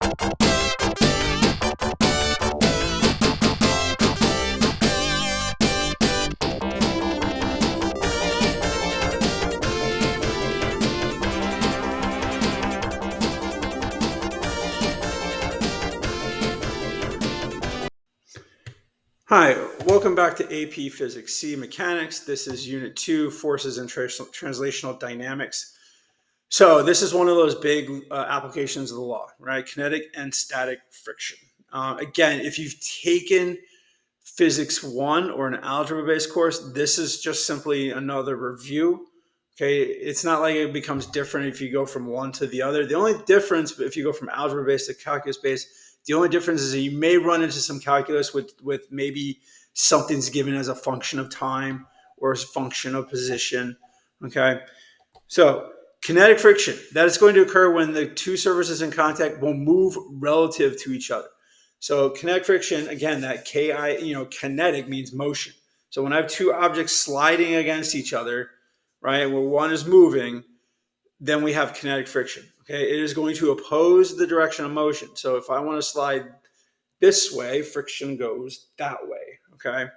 Hi, welcome back to AP Physics C Mechanics. This is Unit 2, Forces and Translational Dynamics. So this is one of those big applications of the law, right? Kinetic and static friction. Again, if you've taken Physics 1 or an algebra-based course, this is just simply another review. Okay, it's not like it becomes different if you go from one to the other. The only difference if you go from algebra-based to calculus-based, the only difference is that you may run into some calculus with maybe something's given as a function of time or as a function of position. Okay, so kinetic friction, that is going to occur when the two surfaces in contact will move relative to each other. So kinetic friction, again, that kinetic means motion. So when I have two objects sliding against each other, right, where one is moving, then we have kinetic friction. Okay, it is going to oppose the direction of motion. So if I want to slide this way, friction goes that way. Okay,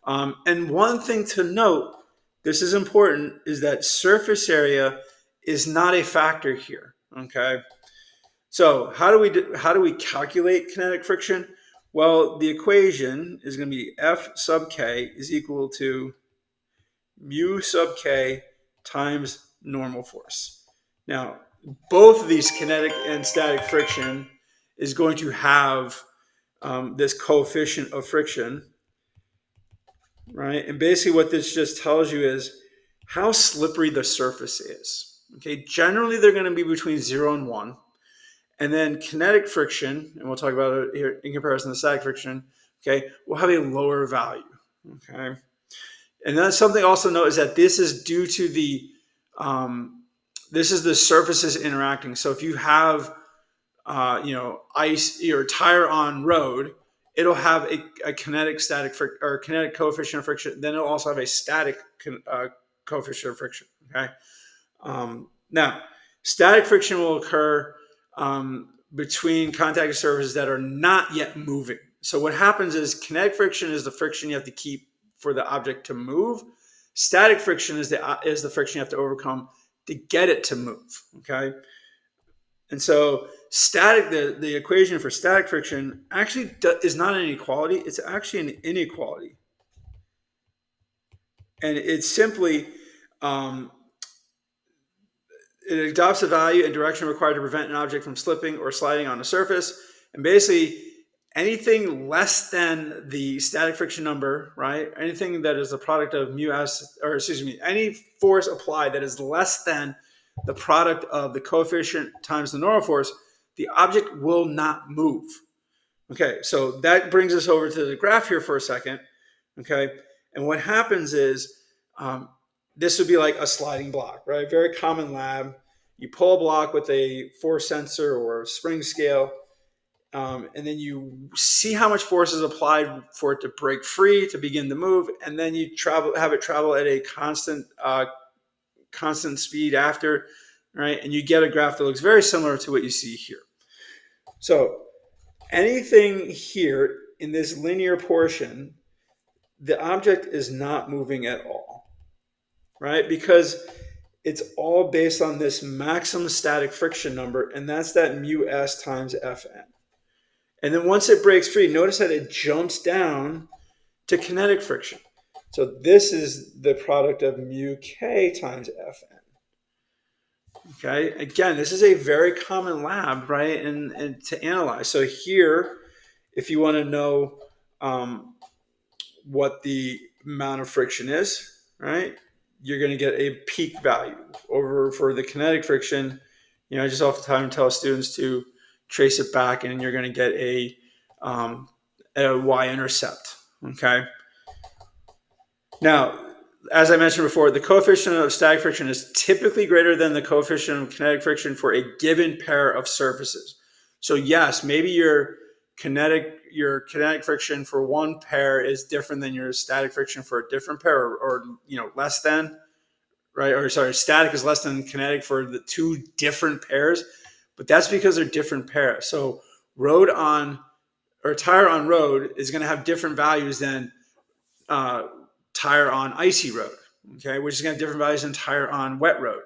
and one thing to note, this is important, is that surface area is not a factor here. Okay, so how do we calculate kinetic friction? Well, the equation is going to be F sub k is equal to mu sub k times normal force. Now, both of these kinetic and static friction is going to have this coefficient of friction, right? And basically what this just tells you is how slippery the surface is. Okay, generally they're going to be between 0 and 1. And then kinetic friction, and we'll talk about it here in comparison to static friction, okay, will have a lower value. Okay. And then something also note is that this is due to the surfaces interacting. So if you have ice or tire on road, it'll have a kinetic coefficient of friction. Then it'll also have a static coefficient of friction. Okay. Now, static friction will occur between contacting surfaces that are not yet moving. So what happens is kinetic friction is the friction you have to keep for the object to move. Static friction is the friction you have to overcome to get it to move. Okay, and so the equation for static friction actually is not an inequality; it's actually an inequality, and it's simply it adopts a value and direction required to prevent an object from slipping or sliding on a surface, and basically anything less than the static friction number, right? Anything that is the product of mu s, or excuse me, any force applied that is less than the product of the coefficient times the normal force, the object will not move. Okay, so that brings us over to the graph here for a second. Okay, and what happens is this would be like a sliding block, right? Very common lab. You pull a block with a force sensor or a spring scale. And then you see how much force is applied for it to break free, to begin to move, and then you have it travel at a constant speed after, right? And you get a graph that looks very similar to what you see here. So anything here in this linear portion, the object is not moving at all, right? Because it's all based on this maximum static friction number, and that's that mu s times Fn. And then once it breaks free, notice that it jumps down to kinetic friction. So this is the product of mu k times Fn. Okay, again, this is a very common lab, right? And to analyze. So here, if you want to know what the amount of friction is, right, you're going to get a peak value. Over for the kinetic friction, I just oftentimes tell students to trace it back, and you're going to get a y-intercept. Okay. Now, as I mentioned before, the coefficient of static friction is typically greater than the coefficient of kinetic friction for a given pair of surfaces. So yes, maybe your kinetic friction for one pair is different than your static friction for a different pair, or less than, right? Or sorry, static is less than kinetic for the two different pairs. but that's because they're different pairs. So road on or tire on road is going to have different values than tire on icy road. Okay, which is going to have different values than tire on wet road.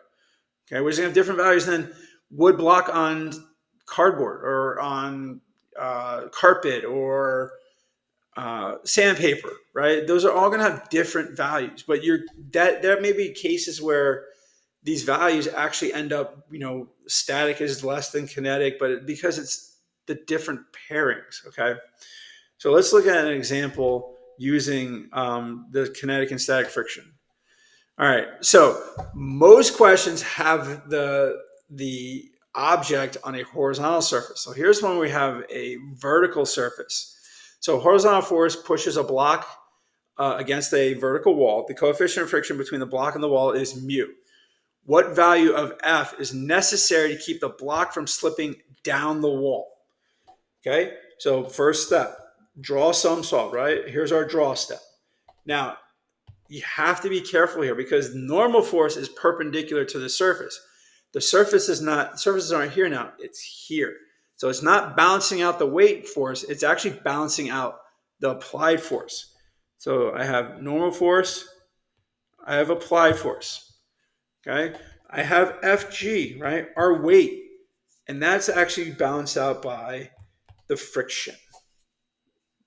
Okay, which is going to have different values than wood block on cardboard or on carpet or sandpaper, right? Those are all going to have different values, but there may be cases where these values actually end up, static is less than kinetic, but because it's the different pairings. Okay, so let's look at an example using the kinetic and static friction. All right, so most questions have the object on a horizontal surface. So here's one where we have a vertical surface. So horizontal force pushes a block against a vertical wall. The coefficient of friction between the block and the wall is mu. What value of F is necessary to keep the block from slipping down the wall? Okay, so first step, draw sum solve, right? Here's our draw step. Now, you have to be careful here because normal force is perpendicular to the surface. The surfaces aren't here now, it's here. So it's not balancing out the weight force, it's actually balancing out the applied force. So I have normal force, I have applied force, okay? I have Fg, right, our weight, and that's actually balanced out by the friction.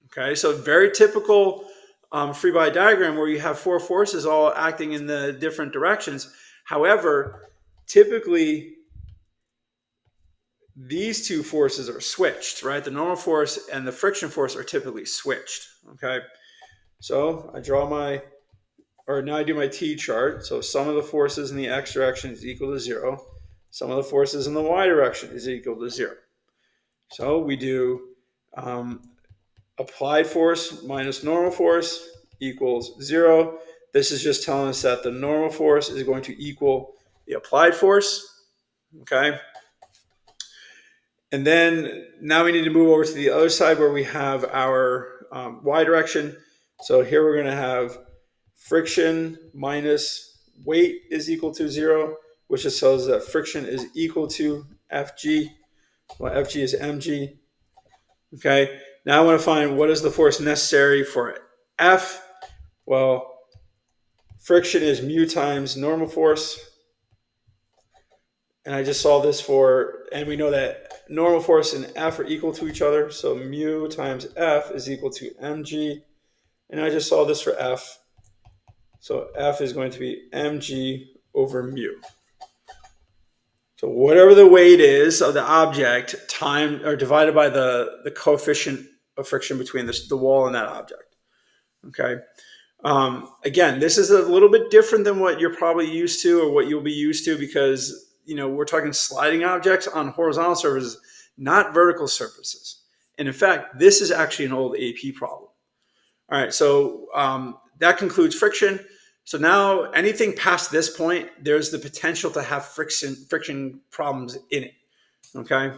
Okay, so very typical free body diagram where you have four forces all acting in the different directions. However, typically these two forces are switched, right? The normal force and the friction force are typically switched. Okay, so now I do my T chart. So sum of the forces in the x direction is equal to 0. Sum of the forces in the y direction is equal to 0. So we do applied force minus normal force equals 0. This is just telling us that the normal force is going to equal the applied force. Okay. And then now we need to move over to the other side where we have our y direction. So here we're going to have friction minus weight is equal to 0, which just tells us that friction is equal to Fg. Well, Fg is mg. Okay. Now I want to find what is the force necessary for F. Well, friction is mu times normal force. And I just solved this and we know that normal force and F are equal to each other. So mu times F is equal to mg. And I just solved this for F. So F is going to be mg over mu. So whatever the weight is of the object divided by the coefficient of friction between the wall and that object. Okay. Again, this is a little bit different than what you're probably used to or what you'll be used to because we're talking sliding objects on horizontal surfaces, not vertical surfaces. And in fact, this is actually an old AP problem. All right, so that concludes friction. So now anything past this point, there's the potential to have friction problems in it. Okay.